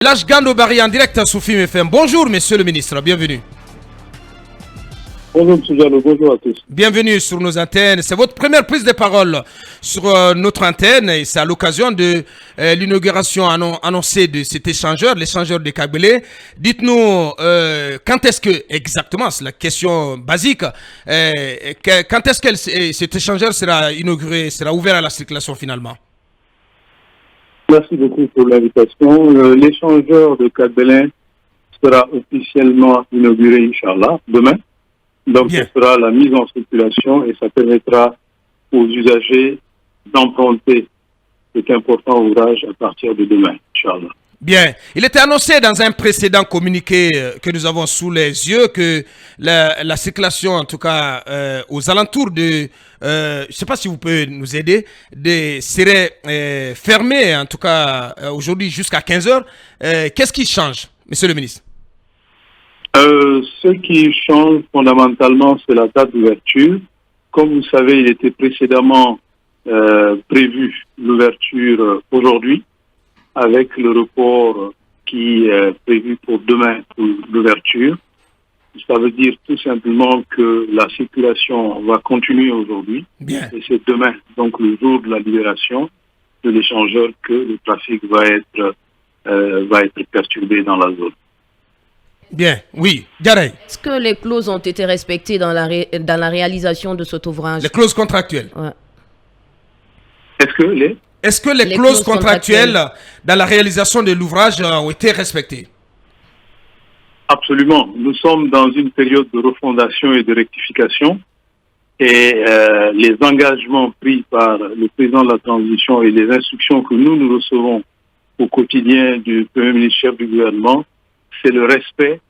L'âge Gando Barry en direct sur Film FM. Bonjour, monsieur le ministre, bienvenue. Bonjour, M. Diallo, bonjour à tous. Bienvenue sur nos antennes. C'est votre première prise de parole sur notre antenne et c'est à l'occasion de l'inauguration annoncée de cet échangeur, l'échangeur de Kagbele. Dites-nous quand est-ce que, exactement, c'est la question basique, quand est-ce que cet échangeur sera inauguré, sera ouvert à la circulation finalement? Merci beaucoup pour l'invitation. L'échangeur de Cap-Belin sera officiellement inauguré, Inch'Allah, demain. Donc, ce sera la mise en circulation et ça permettra aux usagers d'emprunter cet important ouvrage à partir de demain, Inch'Allah. Bien. Il était annoncé dans un précédent communiqué que nous avons sous les yeux que la circulation, en tout cas aux alentours de, je ne sais pas si vous pouvez nous aider, serait fermée, en tout cas aujourd'hui jusqu'à 15 heures. Qu'est-ce qui change, monsieur le ministre? Ce qui change fondamentalement, c'est la date d'ouverture. Comme vous savez, il était précédemment prévu l'ouverture aujourd'hui, avec le report qui est prévu pour demain pour l'ouverture. Ça veut dire tout simplement que la circulation va continuer aujourd'hui. Et c'est demain, donc le jour de la libération de l'échangeur, que le trafic va être perturbé dans la zone. Bien, oui. Garay. Est-ce que les clauses ont été respectées dans la réalisation de cet ouvrage? Les clauses contractuelles. Ouais. Est-ce que les clauses contractuelles dans la réalisation de l'ouvrage ont été respectées? Absolument. Nous sommes dans une période de refondation et de rectification. Et les engagements pris par le président de la transition et les instructions que nous recevons au quotidien du Premier ministre chef du gouvernement, c'est le respect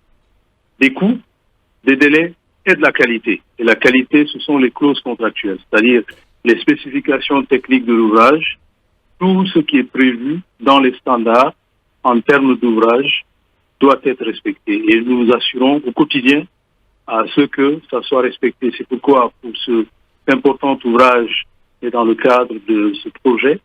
des coûts, des délais et de la qualité. Et la qualité, ce sont les clauses contractuelles, c'est-à-dire les spécifications techniques de l'ouvrage, tout ce qui est prévu dans les standards en termes d'ouvrage doit être respecté. Et nous nous assurons au quotidien à ce que ça soit respecté. C'est pourquoi, pour cet important ouvrage et dans le cadre de ce projet,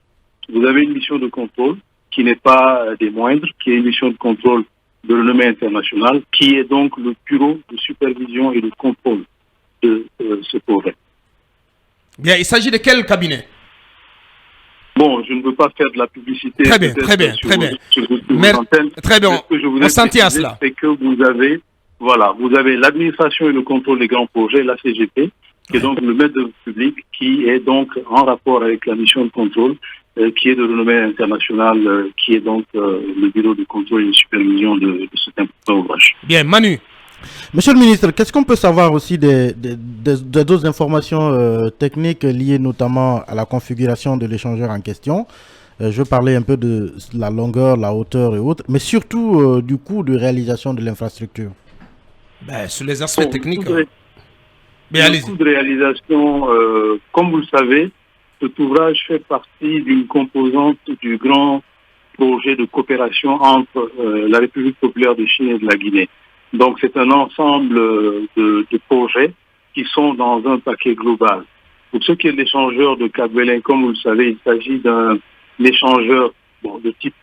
vous avez une mission de contrôle qui n'est pas des moindres, qui est une mission de contrôle de renommée internationale, qui est donc le bureau de supervision et de contrôle de ce projet. Bien, il s'agit de quel cabinet? Bon, je ne veux pas faire de la publicité. Très bien, très bien, très bien. Très bien, on s'en tient à cela. C'est que vous avez l'administration et le contrôle des grands projets, la CGP, qui est donc le maître d'œuvre public, qui est donc en rapport avec la mission de contrôle, qui est de renommée internationale, qui est donc le bureau de contrôle et de supervision de cet important ouvrage. Bien, Manu. Monsieur le ministre, qu'est-ce qu'on peut savoir aussi d'autres informations techniques liées notamment à la configuration de l'échangeur en question? Je parlais un peu de la longueur, la hauteur et autres, mais surtout du coût de réalisation de l'infrastructure. Sur les aspects techniques. Le coût de réalisation, comme vous le savez, cet ouvrage fait partie d'une composante du grand projet de coopération entre la République populaire de Chine et de la Guinée. Donc c'est un ensemble de projets qui sont dans un paquet global. Pour ce qui est de l'échangeur de Cap-Belin, comme vous le savez, il s'agit d'un échangeur de type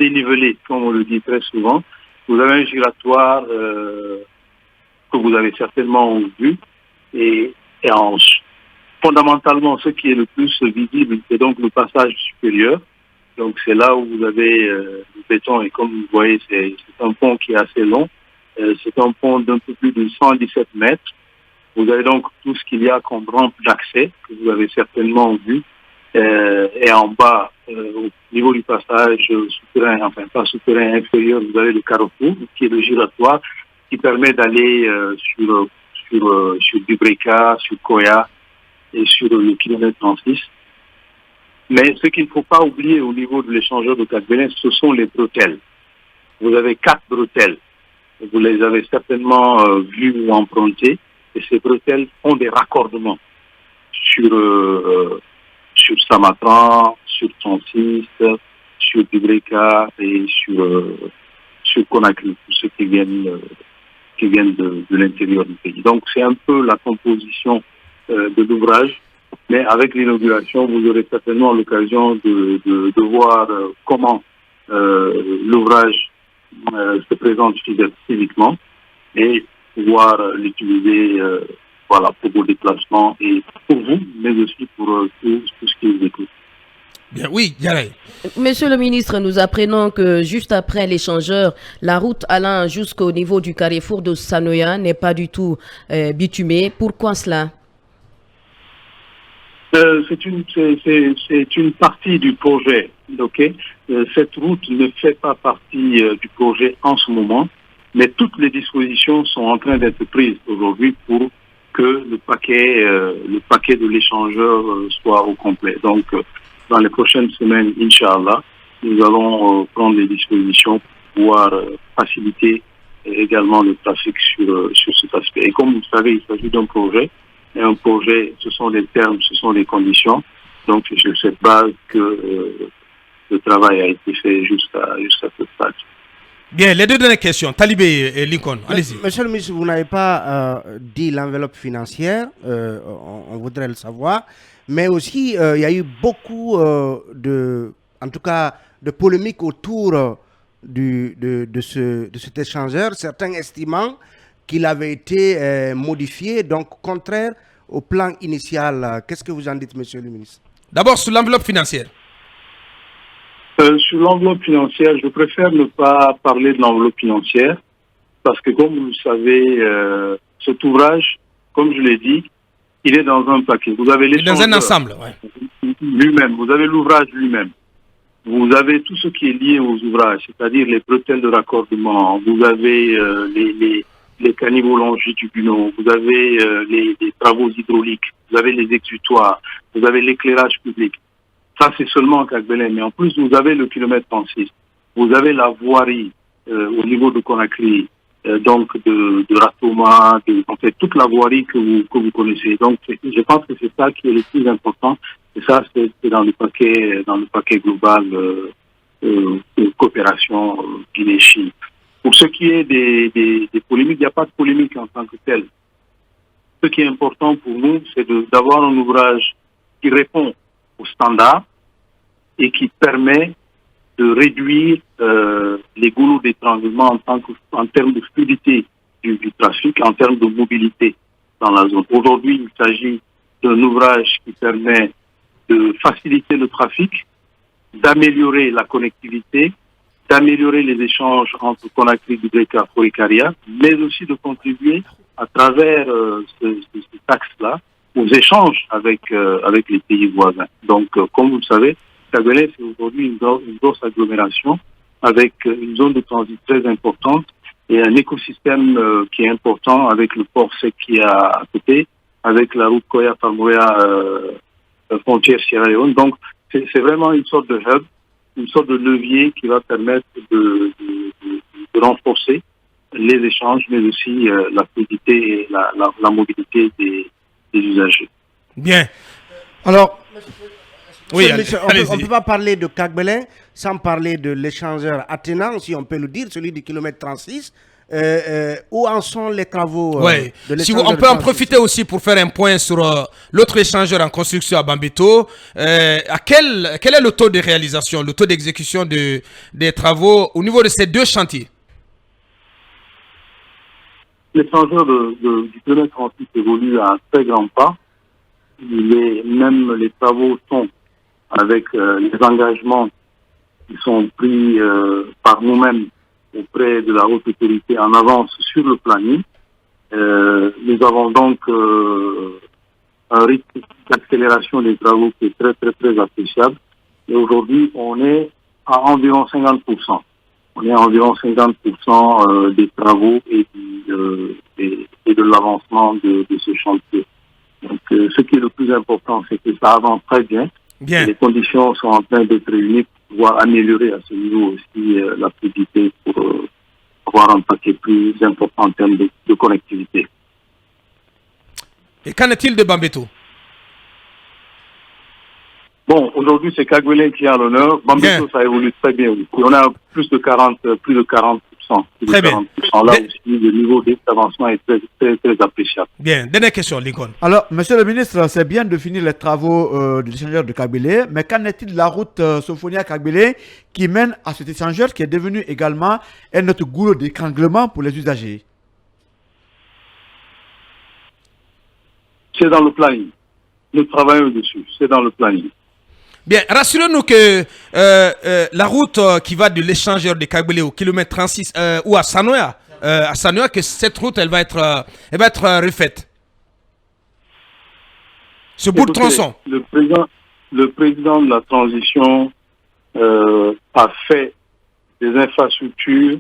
dénivelé, comme on le dit très souvent. Vous avez un giratoire que vous avez certainement vu et fondamentalement, ce qui est le plus visible, c'est donc le passage supérieur. Donc c'est là où vous avez le béton et comme vous voyez, c'est un pont qui est assez long. C'est un pont d'un peu plus de 117 mètres. Vous avez donc tout ce qu'il y a comme rampe d'accès, que vous avez certainement vu. Et en bas, au niveau du passage souterrain, enfin pas souterrain, inférieur, vous avez le carrefour, qui est le giratoire, qui permet d'aller sur Dubreka, sur Koya et sur le kilomètre 36. Mais ce qu'il ne faut pas oublier au niveau de l'échangeur de Cap-Belin, ce sont les bretelles. Vous avez 4 bretelles. Vous les avez certainement vues ou empruntées. Et ces bretelles ont des raccordements sur Samatran, sur 36, sur Dubreka et sur Conakry, pour ceux qui viennent de l'intérieur du pays. Donc c'est un peu la composition de l'ouvrage. Mais avec l'inauguration, vous aurez certainement l'occasion de voir comment l'ouvrage se présente physiquement et pouvoir l'utiliser voilà, pour vos déplacements et pour vous, mais aussi pour tout ce qui vous écoute. Bien, oui, Yaraï. Monsieur le ministre, nous apprenons que juste après l'échangeur, la route allant jusqu'au niveau du carrefour de Sanoya n'est pas du tout bitumée. Pourquoi cela? C'est une partie du projet. Okay? Cette route ne fait pas partie du projet en ce moment, mais toutes les dispositions sont en train d'être prises aujourd'hui pour que le paquet de l'échangeur soit au complet. Donc, dans les prochaines semaines, Inch'Allah, nous allons prendre des dispositions pour pouvoir faciliter également le trafic sur cet aspect. Et comme vous savez, il s'agit d'un projet. Et un projet, ce sont des termes, ce sont des conditions. Donc, c'est sur cette base que le travail a été fait jusqu'à ce stade. Bien, les deux dernières questions. Talibé et Lincoln, allez-y. Monsieur le ministre, vous n'avez pas dit l'enveloppe financière, on voudrait le savoir, mais aussi il y a eu beaucoup en tout cas, de polémiques autour de cet échangeur, certains estimant qu'il avait été modifié, donc contraire au plan initial. Qu'est-ce que vous en dites, monsieur le ministre? D'abord, sur l'enveloppe financière. Sur l'enveloppe financière, je préfère ne pas parler de l'enveloppe financière parce que, comme vous le savez, cet ouvrage, comme je l'ai dit, il est dans un paquet. Vous avez dans un ensemble, ouais. Lui-même, vous avez l'ouvrage lui-même. Vous avez tout ce qui est lié aux ouvrages, c'est-à-dire les bretelles de raccordement, vous avez les caniveaux longitudinaux, vous avez les travaux hydrauliques, vous avez les exutoires, vous avez l'éclairage public. Ça, c'est seulement Kagbele. Mais en plus, vous avez le kilomètre 36. Vous avez la voirie au niveau de Conakry, donc de Ratoma, en fait, toute la voirie que vous connaissez. Donc, je pense que c'est ça qui est le plus important. Et ça, c'est dans le paquet global de coopération Guinée-Chine. Pour ce qui est des polémiques, il n'y a pas de polémique en tant que telle. Ce qui est important pour nous, c'est d'avoir un ouvrage qui répond aux standards et qui permet de réduire les goulots d'étranglement en termes de fluidité du trafic, en termes de mobilité dans la zone. Aujourd'hui, il s'agit d'un ouvrage qui permet de faciliter le trafic, d'améliorer la connectivité, d'améliorer les échanges entre Conakry, Gudeka, Forikaria, mais aussi de contribuer à travers ce axe-là aux échanges avec les pays voisins. Donc, comme vous le savez, Kagbele, c'est aujourd'hui une grosse agglomération avec une zone de transit très importante et un écosystème qui est important avec le port sec qui est à côté, avec la route Koya-Farmoya frontière Sierra Leone. Donc, c'est vraiment une sorte de hub, une sorte de levier qui va permettre de renforcer les échanges, mais aussi la fluidité et la mobilité des usagers. Bien. Alors, oui, on ne peut pas parler de Kagbele sans parler de l'échangeur attenant, si on peut le dire, celui du kilomètre 36. Où en sont les travaux de l'échangeur? On peut en profiter aussi pour faire un point sur l'autre échangeur en construction à Bambito. Quel est le taux de réalisation, le taux d'exécution des travaux au niveau de ces deux chantiers? L'échangeur du kilomètre 38 évolue à un très grand pas. Même les travaux sont avec les engagements qui sont pris par nous-mêmes auprès de la haute autorité en avance sur le planning. Nous avons donc un rythme d'accélération des travaux qui est très, très, très appréciable. Et aujourd'hui, on est à environ 50%. On est à environ 50% des travaux et de l'avancement de ce chantier. Donc, ce qui est le plus important, c'est que ça avance très bien. Les conditions sont en train d'être réunies pour pouvoir améliorer à ce niveau aussi la fluidité pour avoir un paquet plus important en termes de connectivité. Et qu'en est-il de Bambito? Bon, aujourd'hui, c'est Kagbele qui est à l'honneur. Bambito, ça évolue très bien. On a plus de 40% Très bien. Là aussi, le niveau d'avancement est très, très, très appréciable. Bien. Dernière question, Lincoln. Alors, monsieur le ministre, c'est bien de finir les travaux de l'échangeur de Kabylie, mais qu'en est-il de la route Sofonia-Kabylie qui mène à cet échangeur qui est devenu également un autre goulot d'étranglement pour les usagers? C'est dans le planning. Nous travaillons dessus. C'est dans le planning. Bien, rassurez-nous que la route qui va de l'échangeur de Kabylie au kilomètre 36 ou à Sanoya, que cette route, elle va être refaite. Ce bout de tronçon. Le président de la transition a fait des infrastructures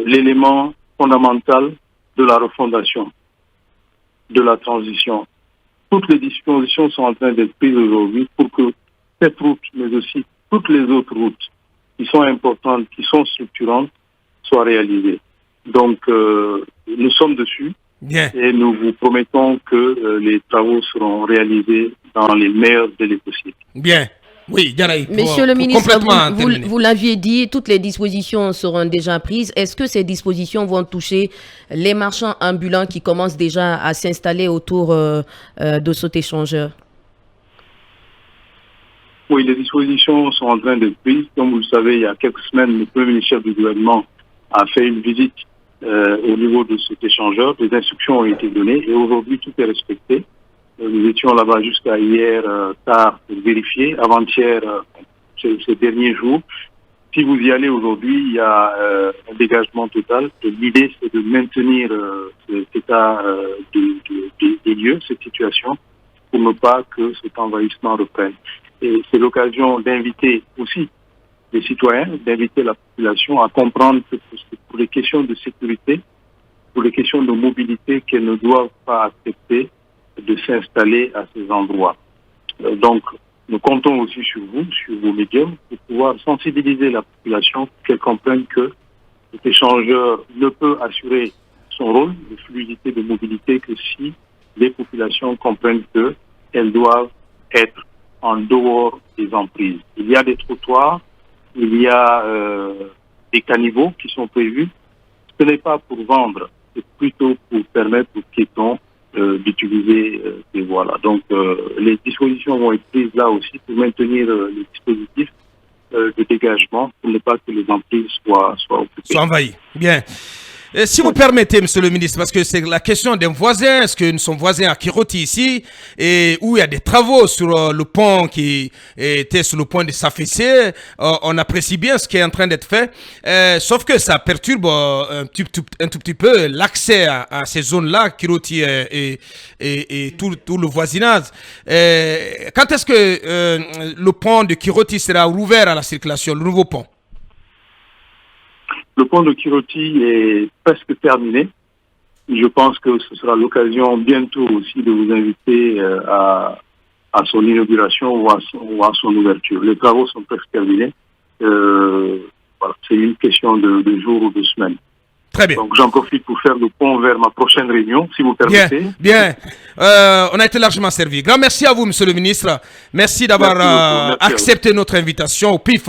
l'élément fondamental de la refondation, de la transition. Toutes les dispositions sont en train d'être prises aujourd'hui pour que cette route, mais aussi toutes les autres routes qui sont importantes, qui sont structurantes, soient réalisées. Donc, nous sommes dessus. Bien. Et nous vous promettons que les travaux seront réalisés dans les meilleurs délais possibles. Bien. Oui, Yanaï, Monsieur le ministre, vous vous l'aviez dit, toutes les dispositions seront déjà prises. Est-ce que ces dispositions vont toucher les marchands ambulants qui commencent déjà à s'installer autour de cet échangeur? Oui, les dispositions sont en train d'être prises. Comme vous le savez, il y a quelques semaines, le premier ministre du gouvernement a fait une visite au niveau de cet échangeur. Des instructions ont été données et aujourd'hui, tout est respecté. Nous étions là-bas jusqu'à hier tard pour vérifier. Avant-hier, ces derniers jours. Si vous y allez aujourd'hui, il y a un dégagement total. L'idée, c'est de maintenir cet état des lieux, cette situation, pour ne pas que cet envahissement reprenne. Et c'est l'occasion d'inviter aussi les citoyens, d'inviter la population à comprendre que pour les questions de sécurité, pour les questions de mobilité, qu'elles ne doivent pas accepter de s'installer à ces endroits. Donc, nous comptons aussi sur vous, sur vos médiums, pour pouvoir sensibiliser la population pour qu'elle comprenne que cet échangeur ne peut assurer son rôle de fluidité de mobilité que si les populations comprennent qu'elles doivent être en dehors des emprises. Il y a des trottoirs, il y a des caniveaux qui sont prévus. Ce n'est pas pour vendre, c'est plutôt pour permettre aux piétons d'utiliser ces voies-là. Donc, les dispositions vont être prises là aussi pour maintenir les dispositifs de dégagement pour ne pas que les emprises soient occupées. Soient envahies. Bien. Si vous permettez, monsieur le ministre, parce que c'est la question d'un voisin, est-ce que nous sommes voisins à Kiroti ici, et où il y a des travaux sur le pont qui était sur le point de s'affaisser, on apprécie bien ce qui est en train d'être fait, sauf que ça perturbe un tout petit peu l'accès à ces zones-là, Kiroti et tout le voisinage. Quand est-ce que le pont de Kiroti sera rouvert à la circulation, le nouveau pont? Le pont de Kiroti est presque terminé. Je pense que ce sera l'occasion bientôt aussi de vous inviter à son inauguration ou à son ouverture. Les travaux sont presque terminés. Voilà, c'est une question de jours ou de semaines. Très bien. Donc j'en profite pour faire le pont vers ma prochaine réunion, si vous permettez. Bien. On a été largement servi. Grand merci à vous, monsieur le ministre. Merci d'avoir accepté notre invitation au PIF.